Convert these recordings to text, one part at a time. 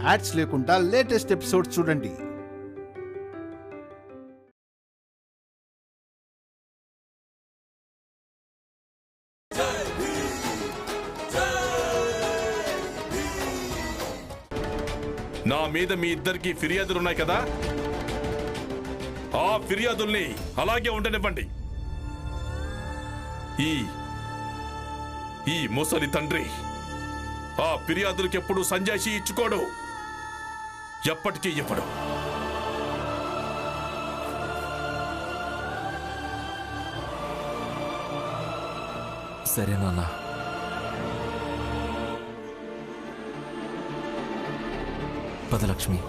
Ads లేకుండా latest episodes చూడండి. నా మీద మీ ఇద్దరికి ఫిర్యాదులున్నాయి కదా, ఆ ఫిర్యాదుల్ని అలాగే ఉండనివ్వండి. ఈ ముసలి తండ్రి ఆ ఫిర్యాదులకి ఎప్పుడు సంజాయిషి ఇచ్చుకోడు, ఎప్పటికీ ఇవ్వడు. సరే నాన్న. పద లక్ష్మి.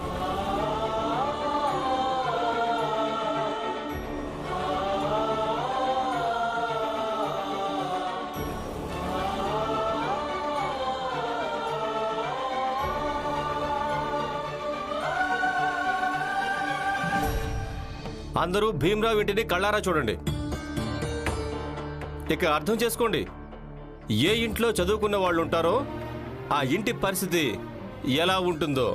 అందరూ భీమరావు ఇంటిని కళ్ళారా చూడండి. ఇక అర్థం చేసుకోండి, ఏ ఇంట్లో చదువుకున్న వాళ్ళు ఉంటారో ఆ ఇంటి పరిస్థితి ఎలా ఉంటుందో.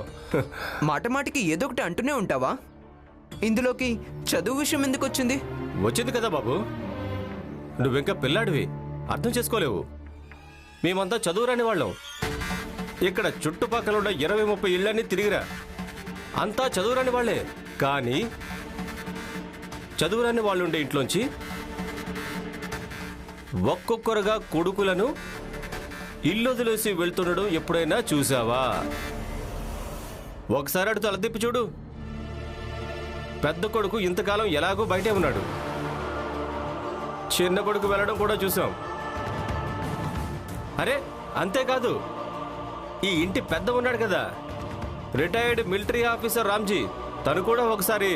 మాట మాటికి ఏదో ఒకటి అంటూనే ఉంటావా? ఇందులోకి చదువు విషయం ఎందుకు వచ్చింది? వచ్చింది కదా బాబు, నువ్వింకా పిల్లాడివి, అర్థం చేసుకోలేవు. మేమంతా చదువురాని వాళ్ళం. ఇక్కడ చుట్టుపక్కల ఉన్న 20-30 ఇళ్ళని తిరిగిరా, అంతా చదువురాని వాళ్ళే. కానీ చదువురాని వాళ్ళుండే ఇంట్లోంచి ఒక్కొక్కరుగా కొడుకులను ఇల్లొదిలేసి వెళ్తుండడం ఎప్పుడైనా చూసావా? ఒకసారి అటు తలదిప్పి చూడు. పెద్ద కొడుకు ఇంతకాలం ఎలాగో బయటే ఉన్నాడు, చిన్న కొడుకు వెళ్ళడం కూడా చూసాం. అరే అంతేకాదు, ఈ ఇంటి పెద్ద ఉన్నాడు కదా, రిటైర్డ్ మిలిటరీ ఆఫీసర్ రామ్జీ, తను కూడా ఒకసారి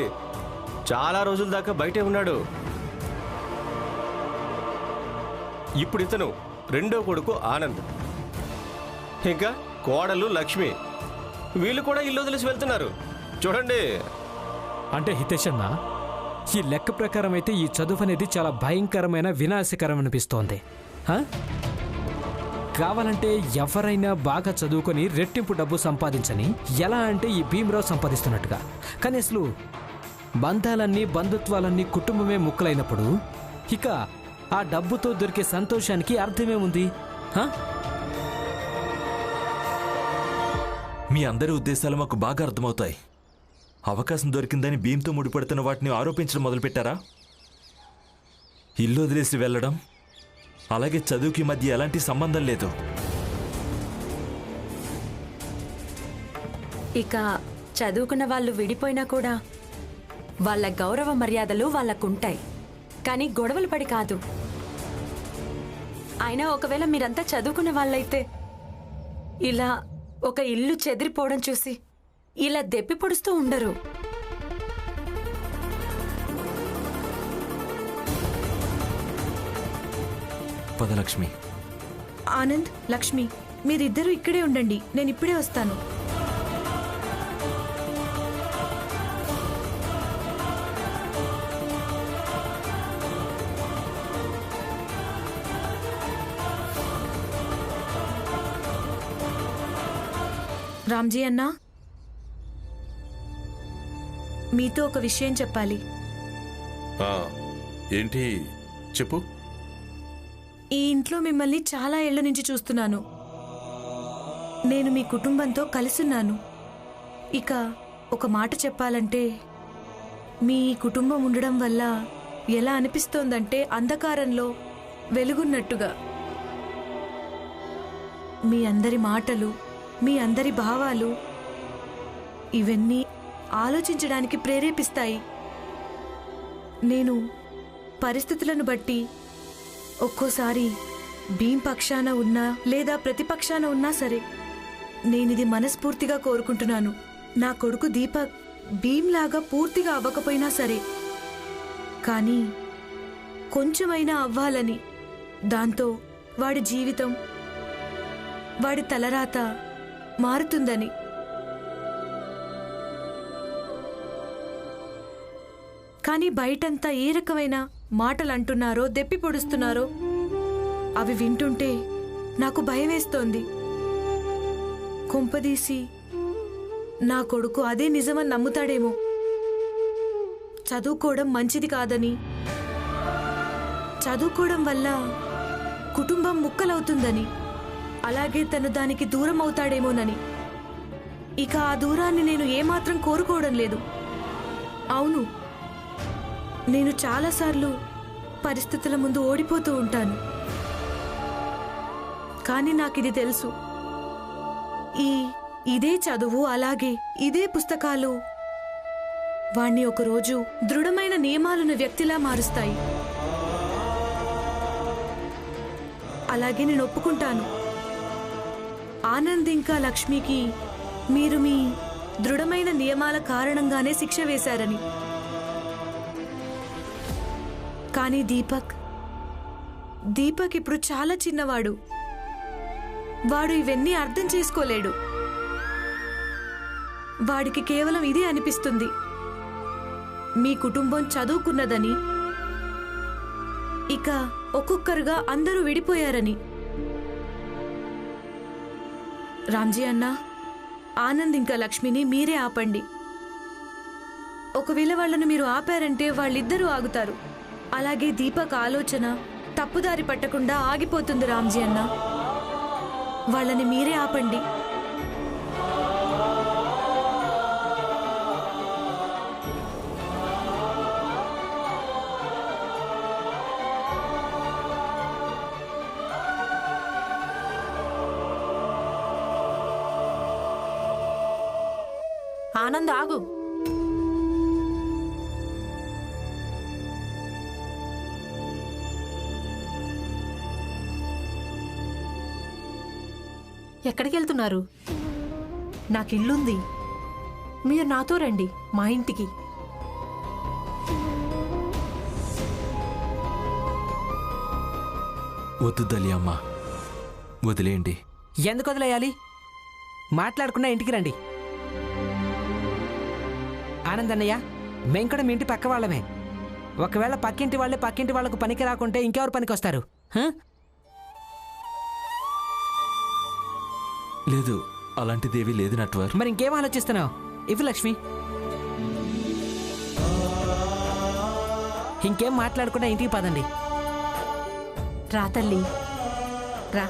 చాలా రోజుల దాకా బయటే ఉన్నాడు. ఇప్పుడు ఇతను రెండో కొడుకు ఆనంద్, ఇంకా కోడలు లక్ష్మి, వీళ్ళు కూడా ఇల్లు వదిలేసి వెళ్తున్నారు చూడండి. అంటే హితేష్ అన్న, ఈ లెక్క ప్రకారం అయితే ఈ చదువు అనేది చాలా భయంకరమైన వినాశకరం అనిపిస్తోంది. కావాలంటే ఎవరైనా బాగా చదువుకొని రెట్టింపు డబ్బు సంపాదించని, ఎలా అంటే ఈ భీమరావు సంపాదిస్తున్నట్టుగా. కానీ అసలు బంధాలన్నీ బంధుత్వాలన్నీ కుటుంబమే ముక్కలైనప్పుడు ఇక ఆ డబ్బుతో దొరికే సంతోషానికి అర్థమే ఉంది? మీ అందరి ఉద్దేశాలు మాకు బాగా అర్థమవుతాయి. అవకాశం దొరికిందని భీమ్తో ముడిపడుతున్న వాటిని ఆరోపించడం మొదలుపెట్టారా? ఇల్లు వదిలేసి వెళ్ళడం అలాగే చదువుకి మధ్య ఎలాంటి సంబంధం లేదు. ఇక చదువుకున్న వాళ్ళు విడిపోయినా కూడా వాళ్ళ గౌరవ మర్యాదలు వాళ్ళకుంటాయి, కానీ గొడవలు పడి కాదు. అయినా ఒకవేళ మీరంతా చదువుకున్న వాళ్ళైతే ఇలా ఒక ఇల్లు చెదిరిపోవడం చూసి ఇలా దెప్పి పొడుస్తూ ఉండరు. పద లక్ష్మి. ఆనంద్, లక్ష్మి, మీరిద్దరూ ఇక్కడే ఉండండి, నేను ఇప్పుడే వస్తాను. రామ్జీ అన్నా, మీతో ఒక విషయం చెప్పాలి. ఏంటి చెప్పు. ఈ ఇంట్లో మిమ్మల్ని చాలా ఏళ్ల నుంచి చూస్తున్నాను. నేను మీ కుటుంబంతో కలిసున్నాను. ఇక ఒక మాట చెప్పాలంటే, మీ కుటుంబం ఉండడం వల్ల ఎలా అనిపిస్తోందంటే అంధకారంలో వెలుగున్నట్టుగా. మీ అందరి మాటలు, మీ అందరి భావాలు, ఇవన్నీ ఆలోచించడానికి ప్రేరేపిస్తాయి. నేను పరిస్థితులను బట్టి ఒక్కోసారి భీమ్ పక్షాన ఉన్నా లేదా ప్రతిపక్షాన ఉన్నా సరే, నేనిది మనస్ఫూర్తిగా కోరుకుంటున్నాను. నా కొడుకు దీపక్ భీమ్ లాగా పూర్తిగా అవ్వకపోయినా సరే, కానీ కొంచెమైనా అవ్వాలని, దాంతో వాడి జీవితం, వాడి తలరాత మారుతుందని. కానీ బయటంతా ఏ రకమైన మాటలు అంటున్నారో, దెప్పి పొడుస్తున్నారో అవి వింటుంటే నాకు భయం వేస్తోంది. కొంపదీసి నా కొడుకు అదే నిజమని నమ్ముతాడేమో. చదువుకోవడం మంచిది కాదని, చదువుకోవడం వల్ల కుటుంబం ముక్కలవుతుందని, అలాగే తను దానికి దూరం అవుతాడేమోనని. ఇక ఆ దూరాన్ని నేను ఏమాత్రం కోరుకోవడం లేదు. అవును, నేను చాలాసార్లు పరిస్థితుల ముందు ఓడిపోతూ ఉంటాను. కానీ నాకిది తెలుసు, ఇదే చదువు అలాగే ఇదే పుస్తకాలు వాణ్ణి ఒకరోజు దృఢమైన నియమాలున్న వ్యక్తిలా మారుస్తాయి. అలాగే నేను ఒప్పుకుంటాను, ఆనంద్ ఇంకా లక్ష్మికి మీరు మీ దృఢమైన నియమాల కారణంగానే శిక్ష వేశారని. కానీ దీపక్ ఇప్పుడు చాలా చిన్నవాడు. వాడు ఇవన్నీ అర్థం చేసుకోలేడు. వాడికి కేవలం ఇదే అనిపిస్తుంది, మీ కుటుంబం చదువుకున్నదని, ఇక ఒక్కొక్కరుగా అందరూ విడిపోయారని. రామ్జీ అన్నా, ఆనంద్ ఇంకా లక్ష్మిని మీరే ఆపండి. ఒకవేళ వాళ్ళను మీరు ఆపారంటే వాళ్ళిద్దరూ ఆగుతారు. అలాగే దీపక్ ఆలోచన తప్పుదారి పట్టకుండా ఆగిపోతుంది. రామ్జీ అన్నా, వాళ్ళని మీరే ఆపండి. ఆనంద్ ఆగు. ఎక్కడికి వెళ్తున్నారు? నాకు ఇల్లుంది, మీరు నాతో రండి మా ఇంటికి. వద్దు దలి అమ్మా, వదిలేయండి. ఎందుకు వదిలేయాలి? మాట్లాడుకున్నా ఇంటికి రండి. ఆనంద్ అన్నయ్య, మేం కూడా మీ ఇంటి పక్క వాళ్ళమే. ఒకవేళ పక్కింటి వాళ్ళే పక్కింటి వాళ్ళకు పనికి రాకుంటే ఇంకెవరు పనికి వస్తారు? లేదు, అలాంటిదేవీ లేదు నట్వర్. మరి ఇంకేం ఆలోచిస్తున్నావు? ఇవ్వు లక్ష్మి. ఇంకేం మాట్లాడకుండా ఇంటికి పదండి. రా తల్లి, రా.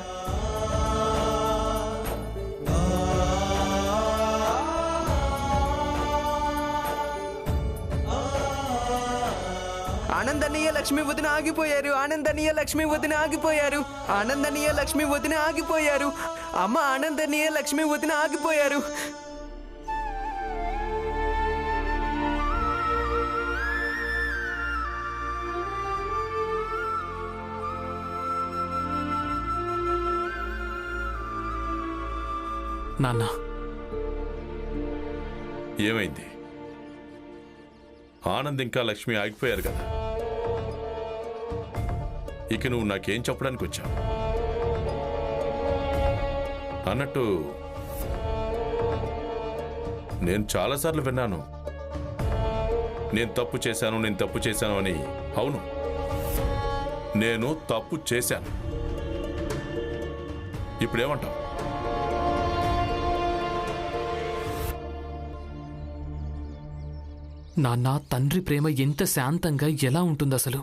ఆనందనీయ లక్ష్మి వదిన ఆగిపోయారు. ఆనందనీయ లక్ష్మి వదిన ఆగిపోయారు. ఆనందనీయ లక్ష్మి వదిన ఆగిపోయారు. అమ్మ, ఆనందనీయ లక్ష్మి వదిన ఆగిపోయారు. నాన్న, ఏమైంది? ఆనంద్ ఇంకా లక్ష్మి ఆగిపోయారు కదా, ఇక నువ్వు నాకేం చెప్పడానికి వచ్చావు? అన్నట్టు నేను చాలాసార్లు విన్నాను, నేను తప్పు చేశాను అని. అవును, నేను తప్పు చేశాను. ఇప్పుడేమంటావు? నాన్న, తండ్రి ప్రేమ ఎంత శాంతంగా ఎలా ఉంటుంది అసలు?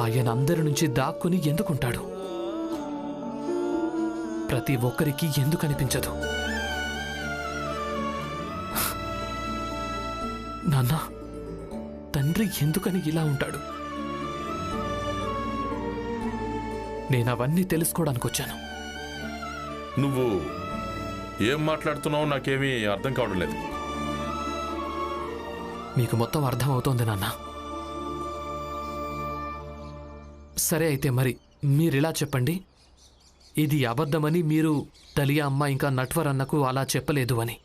ఆయన అందరి నుంచి దాక్కుని ఎందుకుంటాడు? ప్రతి ఒక్కరికి ఎందుకు అనిపించదు? నాన్న, తండ్రి ఎందుకని ఇలా ఉంటాడు? నేను అవన్నీ తెలుసుకోవడానికి వచ్చాను. నువ్వు ఏం మాట్లాడుతున్నావు నాకేమీ అర్థం కావడం లేదు. మీకు మొత్తం అర్థం అవుతోంది నాన్న. సరే, అయితే మరి మీరిలా చెప్పండి, ఇది అబద్ధమని మీరు దలియా అమ్మ ఇంకా నట్వర్ అన్నకు అలా చెప్పలేదు అని.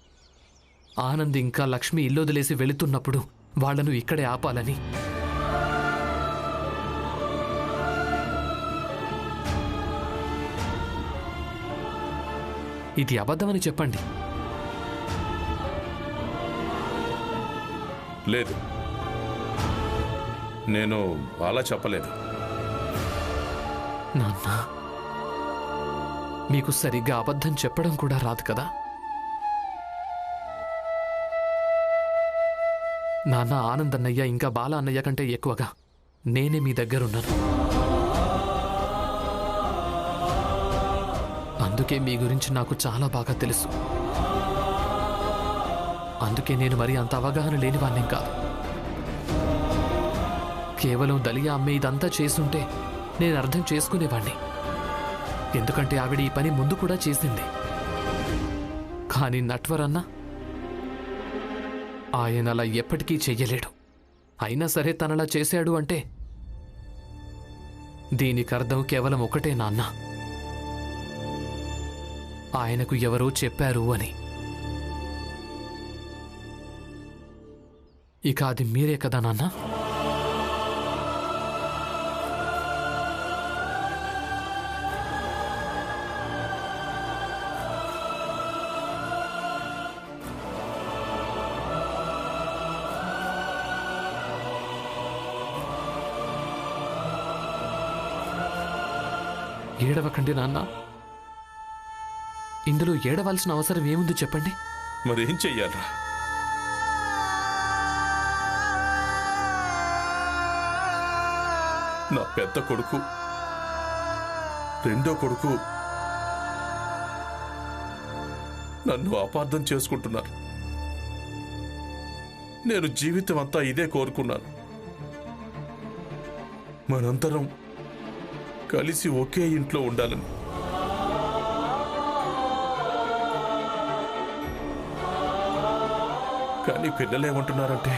ఆనంద్ ఇంకా లక్ష్మి ఇల్లు వదిలేసి వెళుతున్నప్పుడు వాళ్లను ఇక్కడే ఆపాలని. ఇది అబద్ధమని చెప్పండి. లేదు, నేను అలా చెప్పలేదు. నాన్న, మీకు సరిగ్గా అబద్ధం చెప్పడం కూడా రాదు కదా. నాన్న ఆనందన్నయ్య ఇంకా బాల అన్నయ్య కంటే ఎక్కువగా నేనే మీ దగ్గరున్నాను. అందుకే మీ గురించి నాకు చాలా బాగా తెలుసు. అందుకే నేను మరి అంత అవగాహన లేనివాణ్ణేం కాదు. కేవలం దలియా అమ్మే ఇదంతా చేసుంటే నేను అర్థం చేసుకునేవాణ్ణి. ఎందుకంటే ఆవిడ ఈ పని ముందు కూడా చేసింది. కానీ నట్వర్ అన్న ఆయన అలా ఎప్పటికీ చెయ్యలేడు. అయినా సరే తనలా చేశాడు అంటే దీనికి అర్థం కేవలం ఒకటే నాన్న, ఆయనకు ఎవరో చెప్పారు అని. ఇక అది మీరే కదా నాన్న? ఏడవకండి నాన్న. ఇందులో ఏడవలసిన అవసరం ఏముంది చెప్పండి? మరేం చెయ్యాలా? నా పెద్ద కొడుకు, రెండో కొడుకు నన్ను అపార్థం చేసుకుంటున్నారు. నేను జీవితం అంతా ఇదే కోరుకున్నాను, మనందరం కలిసి ఒకే ఇంట్లో ఉండాలని. కానీ పిల్లలేమంటున్నారంటే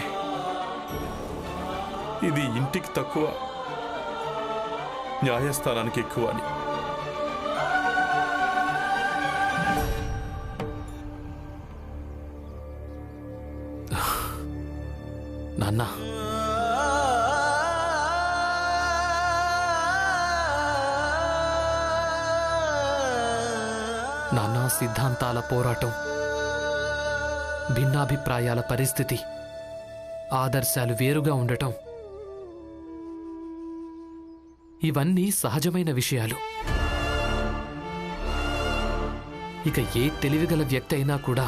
ఇది ఇంటికి తక్కువ, న్యాయస్థానానికి ఎక్కువ అని. నాన్న, నాన్న, సిద్ధాంతాల పోరాటం, భిన్నాభిప్రాయాల పరిస్థితి, ఆదర్శాలు వేరుగా ఉండటం ఇవన్నీ సహజమైన విషయాలు. ఇక ఏ తెలివిగల వ్యక్తి అయినా కూడా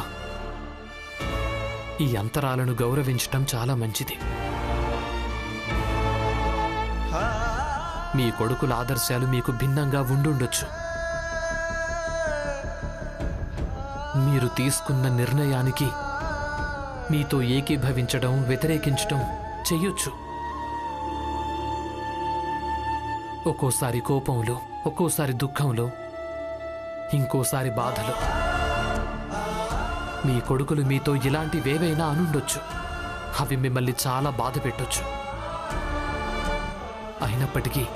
ఈ అంతరాలను గౌరవించటం చాలా మంచిది. మీ కొడుకుల ఆదర్శాలు మీకు భిన్నంగా ఉండుండొచ్చు. మీరు తీసుకున్న నిర్ణయానికి మీతో ఏకీభవించడం, వ్యతిరేకించడం చెయ్యొచ్చు. ఒక్కోసారి కోపంలో, ఒక్కోసారి దుఃఖంలో, ఇంకోసారి బాధలో. మీ కొడుకులు మీతో ఇలాంటివేవైనా అనుండొచ్చు. అవి మిమ్మల్ని చాలా బాధ పెట్టొచ్చు. అయినప్పటికీ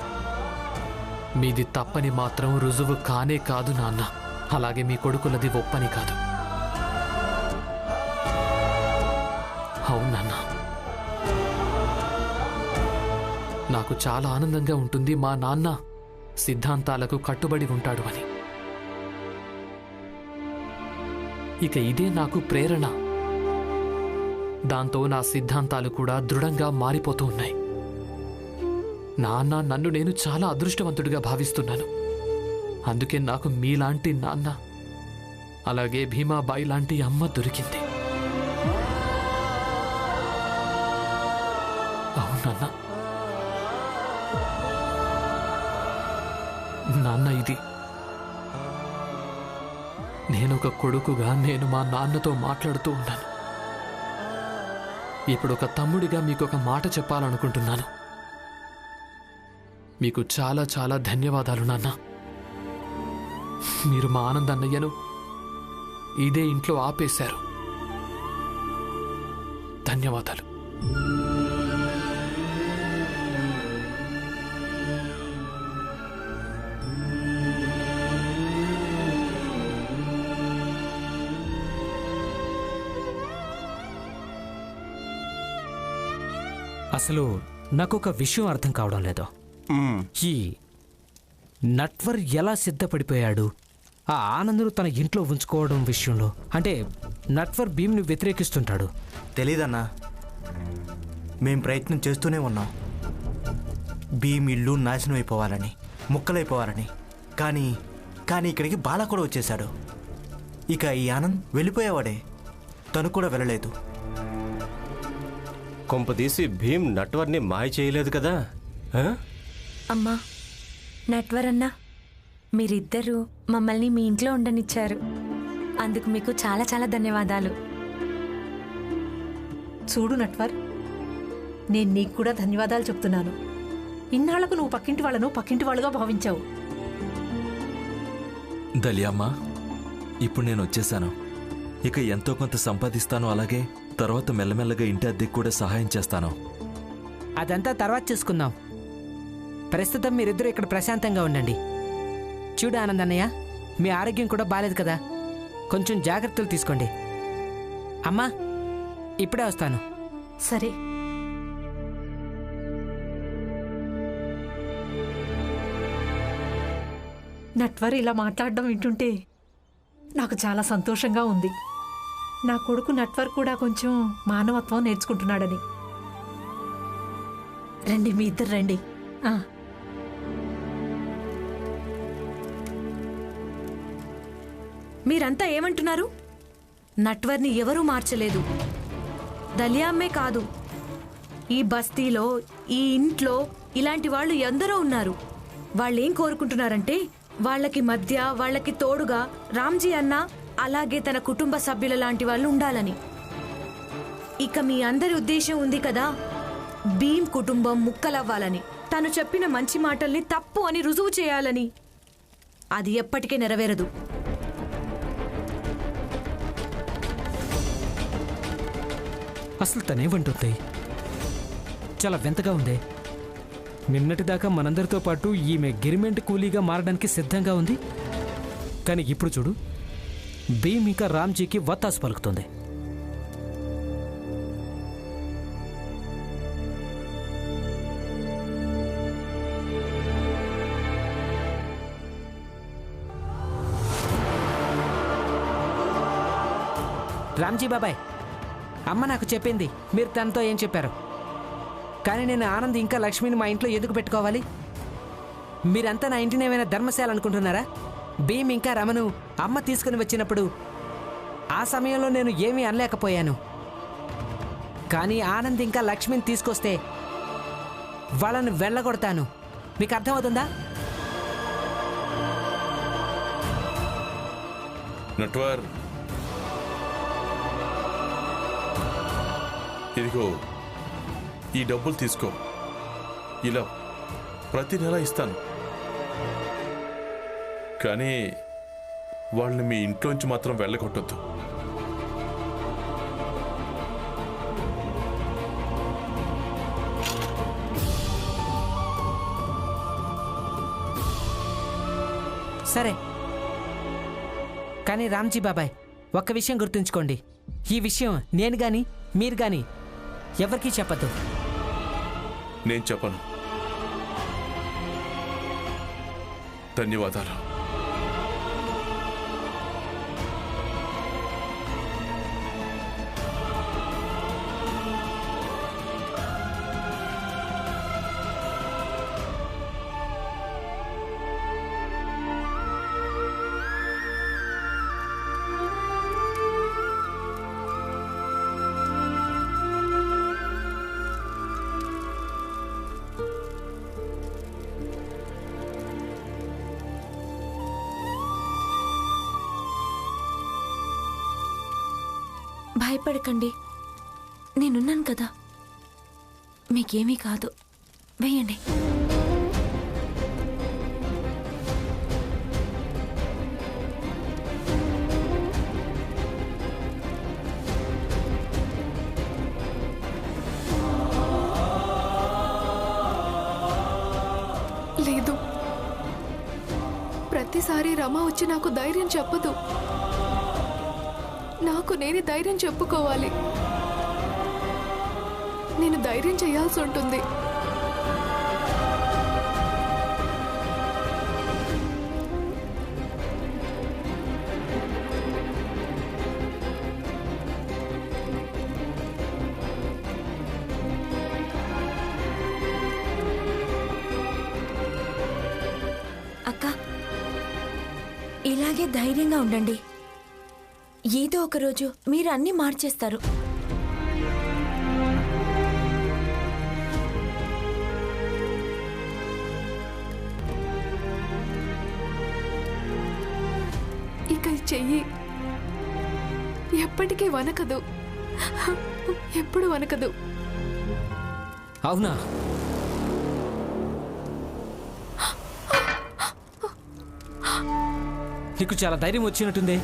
మీది తప్పని మాత్రం రుజువు కానే కాదు నాన్న. అలాగే మీ కొడుకులది ఒప్పని కాదు. అవునన్నా, నాకు చాలా ఆనందంగా ఉంటుంది మా నాన్న సిద్ధాంతాలకు కట్టుబడి ఉంటాడు అని. ఇక ఇదే నాకు ప్రేరణ. దాంతో నా సిద్ధాంతాలు కూడా దృఢంగా మారిపోతూ ఉన్నాయి. నాన్న, నన్ను నేను చాలా అదృష్టవంతుడిగా భావిస్తున్నాను. అందుకే నాకు మీలాంటి నాన్న, అలాగే భీమాబాయి లాంటి అమ్మ దొరికింది. అవునన్నా, నాన్న, ఇది నేనొక కొడుకుగా నేను మా నాన్నతో మాట్లాడుతూ ఉన్నాను. ఇప్పుడు ఒక తమ్ముడిగా మీకు ఒక మాట చెప్పాలనుకుంటున్నాను. మీకు చాలా చాలా ధన్యవాదాలు నాన్న. మీరు మా ఆనందన్నయ్యను ఇదే ఇంట్లో ఆపేశారు. ధన్యవాదాలు. అసలు నాకొక విషయం అర్థం కావడం లేదు. ఈ నట్వర్ ఎలా సిద్ధపడిపోయాడు ఆ ఆనందును తన ఇంట్లో ఉంచుకోవడం విషయంలో? అంటే నట్వర్ భీమ్ని వ్యతిరేకిస్తుంటాడు. తెలీదన్నా, మేం ప్రయత్నం చేస్తూనే ఉన్నాం. భీమ్ ఇల్లు నాశనం అయిపోవాలని, ముక్కలైపోవాలని. కానీ ఇక్కడికి బాల కూడా వచ్చేశాడు. ఇక ఈ ఆనంద్ వెళ్ళిపోయేవాడే, తను కూడా వెళ్ళలేదు. కొంపదీసి భీమ్ నట్వర్ని మాయ చేయలేదు కదా? ఆ? అమ్మా, నట్వరన్నా, మీరిద్దరూ మమ్మల్ని మీ ఇంట్లో ఉండనిచ్చారు. అందుకు మీకు చాలా చాలా ధన్యవాదాలు. చూడు నట్వర్, నేను నీకు కూడా ధన్యవాదాలు చెప్తున్నాను. ఇన్నాళ్లకు నువ్వు పక్కింటి వాళ్ళను పక్కింటి వాళ్ళుగా భావించావు. దలియమ్మ, ఇప్పుడు నేను వచ్చేసాను. ఇక ఎంతో కొంత సంపాదిస్తాను. అలాగే తర్వాత మెల్లమెల్లగా ఇంటి అద్దెకు కూడా సహాయం చేస్తాను. అదంతా తర్వాత చూసుకుందాం. ప్రస్తుతం మీరిద్దరూ ఇక్కడ ప్రశాంతంగా ఉండండి. చూడు ఆనంద్ అన్నయ్య, మీ ఆరోగ్యం కూడా బాలేదు కదా, కొంచెం జాగ్రత్తలు తీసుకోండి. అమ్మా, ఇప్పుడే వస్తాను. సరే. నట్వర్ ఇలా మాట్లాడడం వింటుంటే నాకు చాలా సంతోషంగా ఉంది. నా కొడుకు నట్వర్ కూడా కొంచెం మానవత్వం నేర్చుకుంటున్నాడని. రండి, మీ ఇద్దరు రండి. మీరంతా ఏమంటున్నారు? నట్వర్ని ఎవరూ మార్చలేదు. దలియామ్మే కాదు, ఈ బస్తీలో, ఈ ఇంట్లో ఇలాంటి వాళ్ళు ఎందరో ఉన్నారు. వాళ్ళేం కోరుకుంటున్నారంటే వాళ్ళకి మధ్య, వాళ్ళకి తోడుగా రామ్జీ అన్న, అలాగే తన కుటుంబ సభ్యుల లాంటి వాళ్ళు ఉండాలని. ఇక మీ అందరి ఉద్దేశం ఉంది కదా, భీమ్ కుటుంబం ముక్కలవ్వాలని, తను చెప్పిన మంచి మాటల్ని తప్పు అని రుజువు చేయాలని. అది ఎప్పటికీ నెరవేరదు. అసలు తనేమంటుంది? చాలా వింతగా ఉంది. నిన్నటిదాకా మనందరితో పాటు ఈమె గిరిమెంట్ కూలీగా మారడానికి సిద్ధంగా ఉంది. కానీ ఇప్పుడు చూడు, భీమ్ ఇంకా రామ్జీకి వత్తాసు పలుకుతుంది. రామ్జీ బాబాయ్, అమ్మ నాకు చెప్పింది మీరు తనతో ఏం చెప్పారు. కానీ నేను ఆనంద్ ఇంకా లక్ష్మిని మా ఇంట్లో ఎందుకు పెట్టుకోవాలి? మీరంతా నా ఇంటిని ఏమైనా ధర్మశాల అనుకుంటున్నారా? భీమ్ ఇంకా రమను అమ్మ తీసుకుని వచ్చినప్పుడు ఆ సమయంలో నేను ఏమీ అనలేకపోయాను. కానీ ఆనంద్ ఇంకా లక్ష్మిని తీసుకొస్తే వాళ్ళని వెళ్ళగొడతాను. మీకు అర్థమవుతుందా? నట్వర్, ఇదిగో ఈ డబ్బులు తీసుకో. ఇలా ప్రతి నెల ఇస్తాను. కానీ వాళ్ళని మీ ఇంట్లోంచి మాత్రం వెళ్ళగొట్టొద్దు. సరే. కానీ రామ్జీ బాబాయ్, ఒక్క విషయం గుర్తుంచుకోండి. ఈ విషయం నేను గాని మీరు గాని ఎవరికీ చెప్పద్దు. నేను చెప్పను. ధన్యవాదాలు. భయపడకండి, నేనున్నాను కదా, మీకేమీ కాదు. వేయండి. లేదు, ప్రతిసారి రమ వచ్చి నాకు ధైర్యం చెప్పదు. నాకు నేనే ధైర్యం చెప్పుకోవాలి. నేను ధైర్యం చేయాల్సి ఉంటుంది. అక్క, ఇలాగే ధైర్యంగా ఉండండి. ఏదో ఒక రోజు మీరు అన్నీ మార్చేస్తారు. ఇక ఈ చెయ్యి ఎప్పటికీ వనకదు, ఎప్పుడు వనకదు. అవునా? నీకు చాలా ధైర్యం వచ్చినట్టుందే.